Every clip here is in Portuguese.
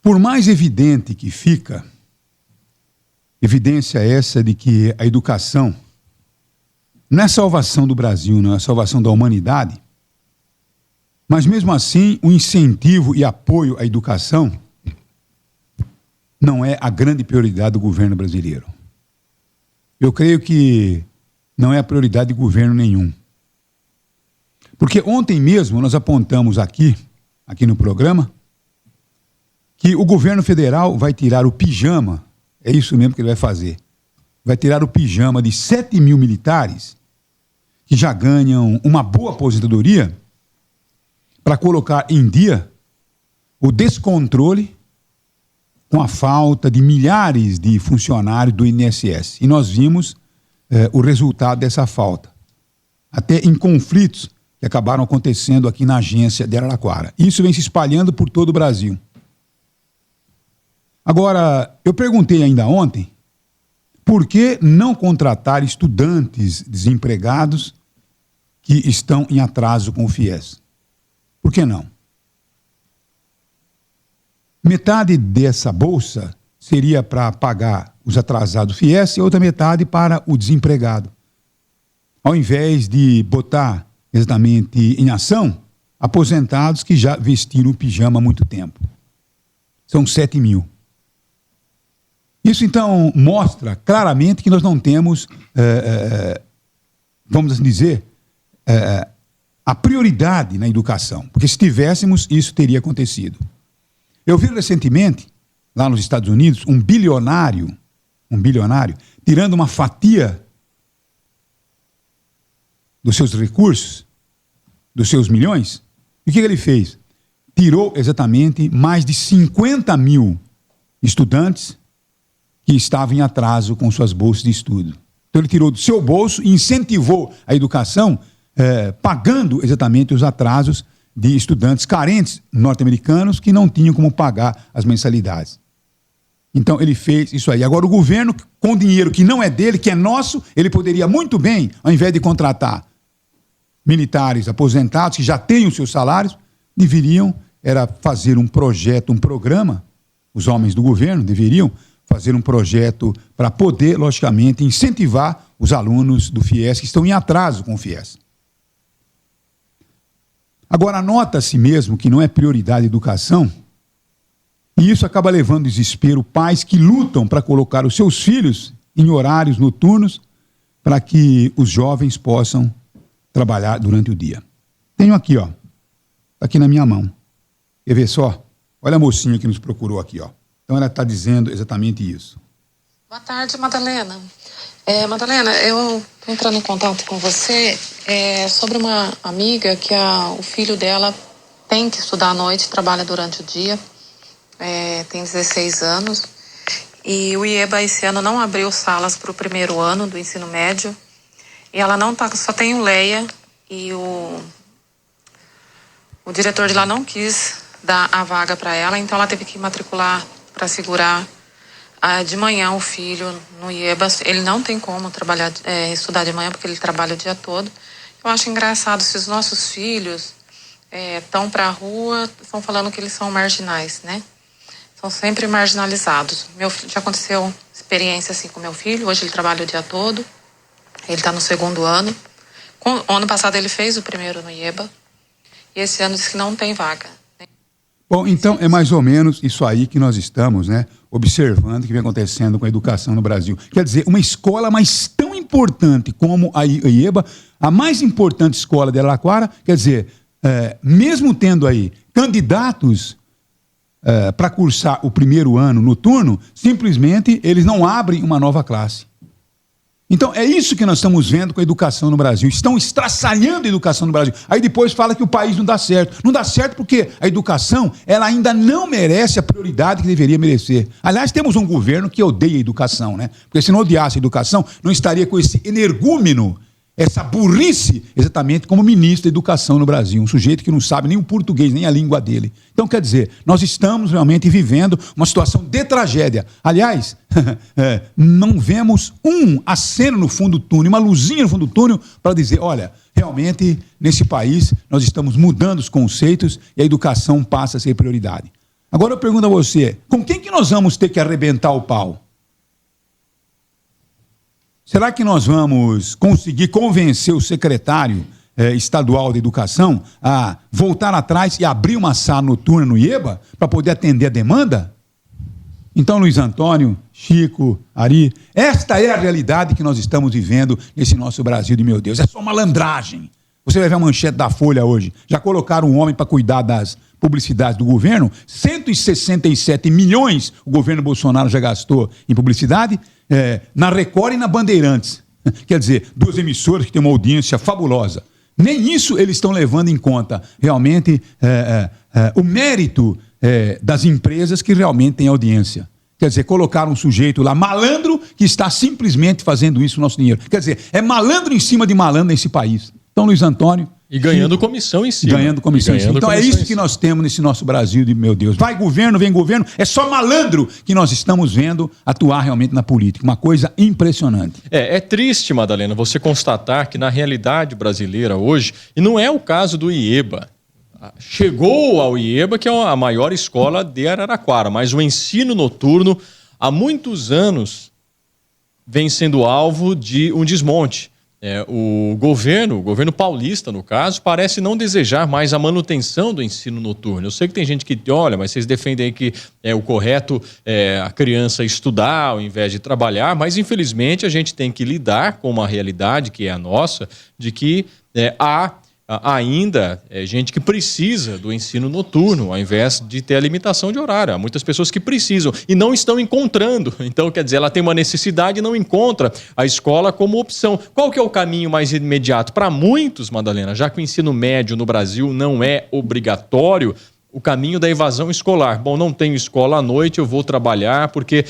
Por mais evidente que fica, evidência essa de que a educação não é salvação do Brasil, não é salvação da humanidade, mas mesmo assim o incentivo e apoio à educação não é a grande prioridade do governo brasileiro. Eu creio que não é a prioridade de governo nenhum. Porque ontem mesmo nós apontamos aqui no programa, que o governo federal vai tirar o pijama, é isso mesmo que ele vai fazer, vai tirar o pijama de 7 mil militares que já ganham uma boa aposentadoria para colocar em dia o descontrole com a falta de milhares de funcionários do INSS. E nós vimos o resultado dessa falta, até em conflitos que acabaram acontecendo aqui na agência de Araraquara. Isso vem se espalhando por todo o Brasil. Agora, eu perguntei ainda ontem, por que não contratar estudantes desempregados que estão em atraso com o FIES? Por que não? Metade dessa bolsa seria para pagar os atrasados do FIES e outra metade para o desempregado. Ao invés de botar exatamente em ação aposentados que já vestiram o pijama há muito tempo. São 7 mil. Isso, então, mostra claramente que nós não temos, vamos assim dizer, a prioridade na educação. Porque se tivéssemos, isso teria acontecido. Eu vi recentemente, lá nos Estados Unidos, um bilionário, tirando uma fatia dos seus recursos, dos seus milhões. E o que ele fez? Tirou exatamente mais de 50 mil estudantes que estavam em atraso com suas bolsas de estudo. Então ele tirou do seu bolso e incentivou a educação, pagando exatamente os atrasos de estudantes carentes norte-americanos que não tinham como pagar as mensalidades. Então ele fez isso aí. Agora o governo, com dinheiro que não é dele, que é nosso, ele poderia muito bem, ao invés de contratar militares aposentados que já têm os seus salários, deveriam fazer um projeto, um programa, os homens do governo deveriam fazer um projeto para poder, logicamente, incentivar os alunos do FIES que estão em atraso com o FIES. Agora, nota-se mesmo que não é prioridade a educação, e isso acaba levando desespero pais que lutam para colocar os seus filhos em horários noturnos para que os jovens possam trabalhar durante o dia. Tenho aqui, ó, aqui na minha mão. Quer ver só? Olha a mocinha que nos procurou aqui, ó. Então ela está dizendo exatamente isso. Boa tarde, Madalena. Madalena, eu estou entrando em contato com você sobre uma amiga que o filho dela tem que estudar à noite, trabalha durante o dia, tem 16 anos, e o IEBA esse ano não abriu salas para o primeiro ano do ensino médio, e ela não tá, só tem o Leia, e o diretor de lá não quis dar a vaga para ela, então ela teve que matricular para segurar de manhã o filho no IEBA. Ele não tem como estudar de manhã porque ele trabalha o dia todo. Eu acho engraçado se os nossos filhos estão para a rua, estão falando que eles são marginais, né? São sempre marginalizados. Meu filho, já aconteceu experiência assim com meu filho, hoje ele trabalha o dia todo, ele está no 2º ano. Ano passado ele fez o primeiro no IEBA e esse ano disse que não tem vaga. Bom, então é mais ou menos isso aí que nós estamos, né, observando o que vem acontecendo com a educação no Brasil. Quer dizer, uma escola mais tão importante como a IEBA, a mais importante escola de Araraquara, quer dizer, mesmo tendo aí candidatos para cursar o primeiro ano noturno, simplesmente eles não abrem uma nova classe. Então, é isso que nós estamos vendo com a educação no Brasil. Estão estraçalhando a educação no Brasil. Aí depois fala que o país não dá certo. Não dá certo porque a educação, ela ainda não merece a prioridade que deveria merecer. Aliás, temos um governo que odeia a educação, né? Porque se não odiasse a educação, não estaria com esse energúmeno, essa burrice, exatamente como ministro da educação no Brasil. Um sujeito que não sabe nem o português, nem a língua dele. Então, quer dizer, nós estamos realmente vivendo uma situação de tragédia. Aliás, não vemos um aceno no fundo do túnel, uma luzinha no fundo do túnel para dizer, olha, realmente, nesse país, nós estamos mudando os conceitos e a educação passa a ser prioridade. Agora eu pergunto a você, com quem que nós vamos ter que arrebentar o pau? Será que nós vamos conseguir convencer o secretário estadual de educação a voltar atrás e abrir uma sala noturna no IEBA para poder atender a demanda? Então, Luiz Antônio, Chico, Ari, esta é a realidade que nós estamos vivendo nesse nosso Brasil de meu Deus. É só malandragem. Você vai ver a manchete da Folha hoje. Já colocaram um homem para cuidar das publicidades do governo. 167 milhões o governo Bolsonaro já gastou em publicidade, na Record e na Bandeirantes. Quer dizer, duas emissoras que têm uma audiência fabulosa. Nem isso eles estão levando em conta, realmente, o mérito das empresas que realmente têm audiência. Quer dizer, colocaram um sujeito lá, malandro, que está simplesmente fazendo isso com o nosso dinheiro. Quer dizer, é malandro em cima de malandro nesse país. Então, Luiz Antônio... E ganhando comissão em cima. Ganhando comissão em cima. Então é isso que nós temos nesse nosso Brasil de meu Deus. Vai governo, vem governo. É só malandro que nós estamos vendo atuar realmente na política. Uma coisa impressionante. É triste, Madalena, você constatar que na realidade brasileira hoje, e não é o caso do IEBA, chegou ao IEBA, que é a maior escola de Araraquara, mas o ensino noturno há muitos anos vem sendo alvo de um desmonte. O governo paulista, no caso, parece não desejar mais a manutenção do ensino noturno. Eu sei que tem gente que olha, mas vocês defendem que o correto é a criança estudar ao invés de trabalhar, mas infelizmente a gente tem que lidar com uma realidade que é a nossa, de que há ainda gente que precisa do ensino noturno, ao invés de ter a limitação de horário. Há muitas pessoas que precisam e não estão encontrando. Então, quer dizer, ela tem uma necessidade e não encontra a escola como opção. Qual que é o caminho mais imediato? Para muitos, Madalena, já que o ensino médio no Brasil não é obrigatório, o caminho da evasão escolar. Bom, não tenho escola à noite, eu vou trabalhar porque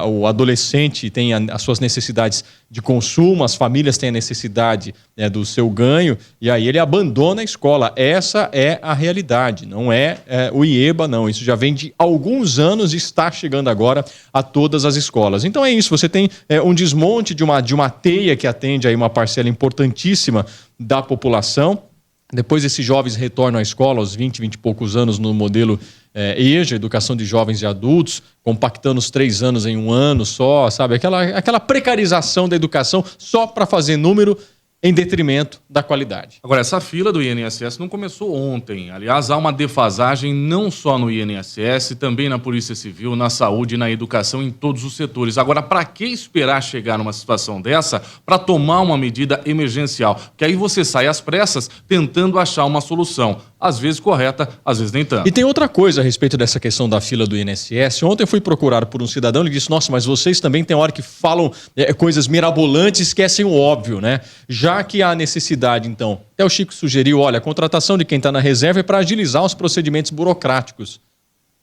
o adolescente tem as suas necessidades de consumo, as famílias têm a necessidade do seu ganho, e aí ele abandona a escola. Essa é a realidade, não é o IEBA, não. Isso já vem de alguns anos e está chegando agora a todas as escolas. Então é isso, você tem um desmonte de uma teia que atende aí uma parcela importantíssima da população. Depois esses jovens retornam à escola aos 20 e poucos anos no modelo EJA, Educação de Jovens e Adultos, compactando os 3 anos em um ano só, sabe? Aquela precarização da educação só para fazer número em detrimento da qualidade. Agora, essa fila do INSS não começou ontem. Aliás, há uma defasagem não só no INSS, também na Polícia Civil, na saúde, na educação, em todos os setores. Agora, para que esperar chegar numa situação dessa para tomar uma medida emergencial? Porque aí você sai às pressas tentando achar uma solução. Às vezes correta, às vezes nem tanto. E tem outra coisa a respeito dessa questão da fila do INSS. Ontem eu fui procurado por um cidadão, ele disse, nossa, mas vocês também tem hora que falam coisas mirabolantes e esquecem o óbvio, né? Já que há necessidade, então, até o Chico sugeriu, olha, a contratação de quem está na reserva é para agilizar os procedimentos burocráticos.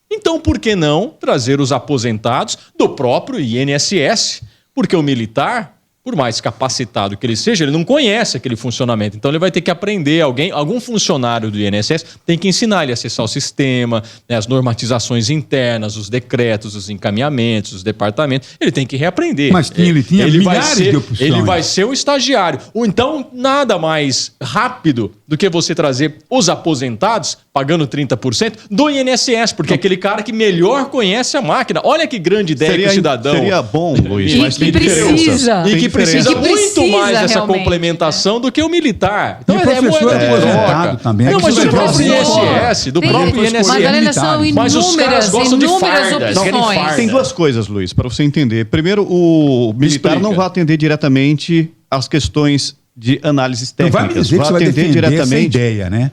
Então, por que não trazer os aposentados do próprio INSS? Porque o militar, por mais capacitado que ele seja, ele não conhece aquele funcionamento. Então ele vai ter que aprender, algum funcionário do INSS tem que ensinar ele a acessar o sistema, as normatizações internas, os decretos, os encaminhamentos, os departamentos. Ele tem que reaprender. Mas ele tinha milhares de opções. Ele vai ser o estagiário. Ou então, nada mais rápido do que você trazer os aposentados, pagando 30%, do INSS, porque é aquele cara que melhor conhece a máquina. Olha que grande ideia que o cidadão... Seria bom, Luiz, mas tem precisa. E que precisa muito mais dessa realmente, complementação do que o militar. Então, é moeda de troca. Também. Não, mas do próprio INSS, do próprio INSS. Madalena, são Mas os caras gostam de fardas, querem fardas. Tem duas coisas, Luiz, para você entender. Primeiro, o militar não vai atender diretamente às questões de análises técnicas. Não vai me dizer que você vai atender diretamente essa ideia, né?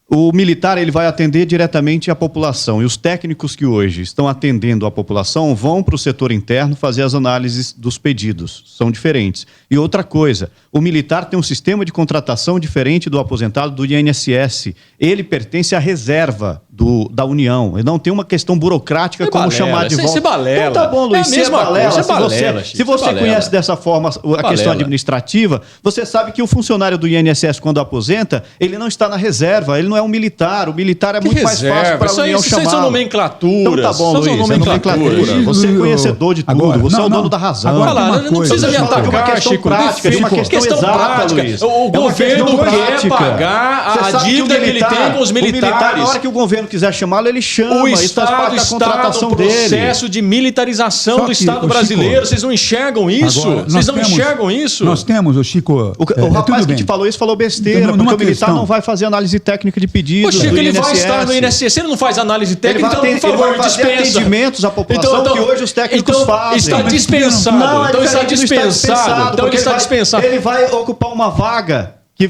O militar ele vai atender diretamente a população e os técnicos que hoje estão atendendo a população vão para o setor interno fazer as análises dos pedidos. São diferentes. E outra coisa, o militar tem um sistema de contratação diferente do aposentado do INSS. Ele pertence à reserva da União. Ele não tem uma questão burocrática como chamar de volta. Você balela. Então tá bom, Luiz, é a mesma coisa. Se você conhece dessa forma a questão administrativa, você sabe que o funcionário do INSS, quando aposenta, ele não está na reserva, ele não é um militar. O militar é muito mais fácil para a União chamar. Isso são nomenclaturas. Então tá bom, Luiz, é nomenclatura. Você é conhecedor de tudo, agora, você é o dono da razão. Agora, não precisa me atacar, Chico. De uma questão exata, Luiz. O governo quer pagar a dívida que ele tem com os militares. Na hora que o governo governo quiser chamá-lo, ele chama. O Isso faz parte Estado da está contratação no dele. processo de militarização Só do que, Estado ô, brasileiro. Chico, Vocês não enxergam isso? Agora, Vocês não enxergam isso? Nós temos, Chico... O rapaz que te falou isso falou besteira, Numa porque o militar questão- não vai fazer análise técnica de pedido. Ô, Chico, do ele vai INSS. estar no INSS. Ele não faz análise Ele técnica, vai, então, por favor, ele vai fazer dispensa. atendimentos à população que hoje os técnicos fazem. Está Mas dispensado. Não, Então é está diferente, não dispensado. Então ele porque está dispensado. Ele vai ocupar uma vaga que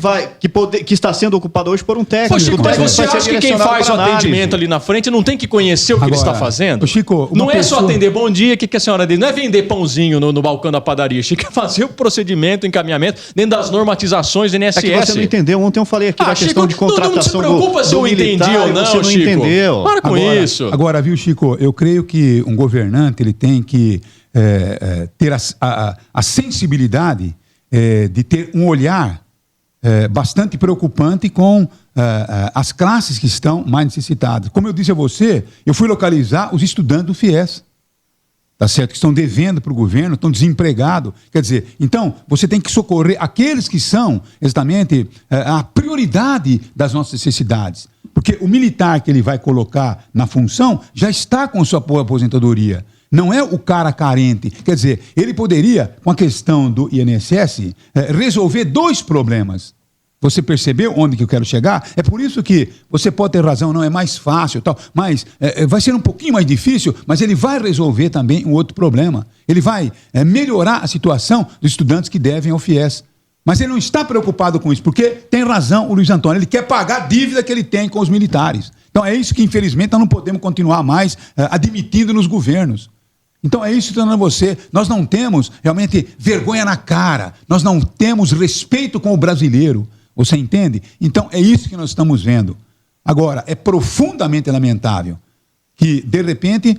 está sendo ocupada hoje por um técnico. Ô, Chico, O mas técnico você vai ser acha que quem direcionado faz o para análise. atendimento ali na frente não tem que conhecer o que ele Agora, está fazendo? ô, Chico, uma não é só pessoa- atender bom dia, o que a senhora diz? Não é vender pãozinho no balcão da padaria. Chico, é fazer o procedimento, o encaminhamento dentro das normatizações do INSS. É que você não entendeu. Ontem eu falei aqui da questão Chico, de contratação não se preocupa se do eu entendi militar, ou e não, você não Chico. entendeu. Para com isso. Agora, viu, Chico, eu creio que um governante ele tem que ter a sensibilidade de ter um olhar bastante preocupante com as classes que estão mais necessitadas. Como eu disse a você, eu fui localizar os estudantes do FIES, tá certo? Que estão devendo para o governo, estão desempregados. Quer dizer, então, você tem que socorrer aqueles que são exatamente a prioridade das nossas necessidades. Porque o militar que ele vai colocar na função já está com sua aposentadoria. Não é o cara carente. Quer dizer, ele poderia, com a questão do INSS, resolver dois problemas. Você percebeu onde que eu quero chegar? É por isso que você pode ter razão, não é mais fácil, tal, mas vai ser um pouquinho mais difícil, mas ele vai resolver também um outro problema. Ele vai melhorar a situação dos estudantes que devem ao FIES. Mas ele não está preocupado com isso, porque tem razão o Luiz Antônio, ele quer pagar a dívida que ele tem com os militares. Então é isso que, infelizmente, nós não podemos continuar mais admitindo nos governos. Então é isso que eu estou dizendo a você. Nós não temos realmente vergonha na cara, nós não temos respeito com o brasileiro. Você entende? Então é isso que nós estamos vendo. Agora, é profundamente lamentável que, de repente,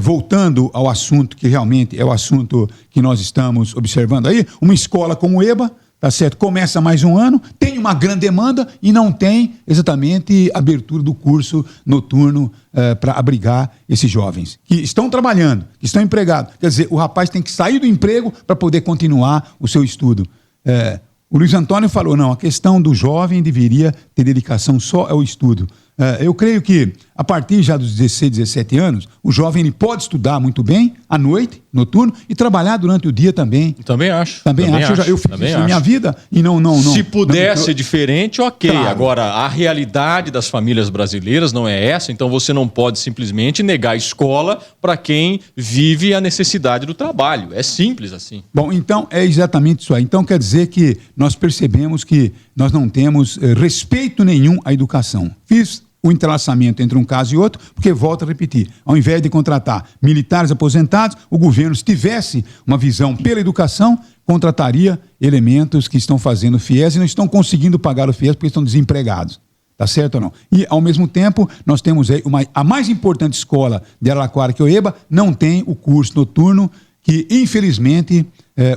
voltando ao assunto que realmente é o assunto que nós estamos observando aí, uma escola como o EBA, tá certo? Começa mais um ano, tem uma grande demanda e não tem exatamente abertura do curso noturno para abrigar esses jovens que estão trabalhando, que estão empregados. Quer dizer, o rapaz tem que sair do emprego para poder continuar o seu estudo. O Luiz Antônio falou, não, a questão do jovem deveria ter dedicação só ao estudo. Eu creio que, a partir já dos 16, 17 anos, o jovem ele pode estudar muito bem, à noite, noturno, e trabalhar durante o dia também. Também acho. Também acho. Eu fiz isso na minha vida e não. Se puder ser diferente, ok. Claro. Agora, a realidade das famílias brasileiras não é essa, então você não pode simplesmente negar a escola para quem vive a necessidade do trabalho. É simples assim. Bom, então é exatamente isso aí. Então quer dizer que nós percebemos que nós não temos respeito nenhum à educação. Fiz o entrelaçamento entre um caso e outro, porque, volto a repetir, ao invés de contratar militares aposentados, o governo, se tivesse uma visão pela educação, contrataria elementos que estão fazendo FIES e não estão conseguindo pagar o FIES porque estão desempregados. Tá certo ou não? E, ao mesmo tempo, nós temos aí a mais importante escola de Araraquara, que é o EBA, não tem o curso noturno que, infelizmente,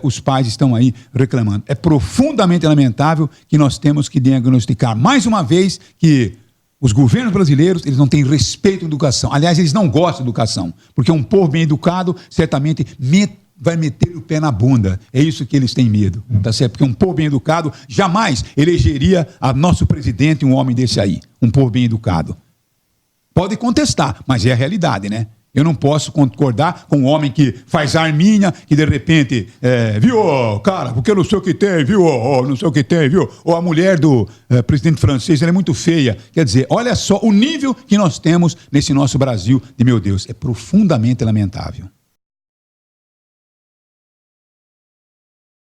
os pais estão aí reclamando. É profundamente lamentável que nós temos que diagnosticar, mais uma vez, que os governos brasileiros, eles não têm respeito à educação. Aliás, eles não gostam de educação, porque um povo bem educado, certamente, vai meter o pé na bunda. É isso que eles têm medo, tá certo? Porque um povo bem educado jamais elegeria a nosso presidente um homem desse aí. Um povo bem educado. Pode contestar, mas é a realidade, né? Eu não posso concordar com um homem que faz arminha, que de repente, viu, cara, porque eu não sei o que tem, viu, não sei o que tem, viu? Ou a mulher do presidente francês, ela é muito feia. Quer dizer, olha só o nível que nós temos nesse nosso Brasil, de meu Deus, é profundamente lamentável.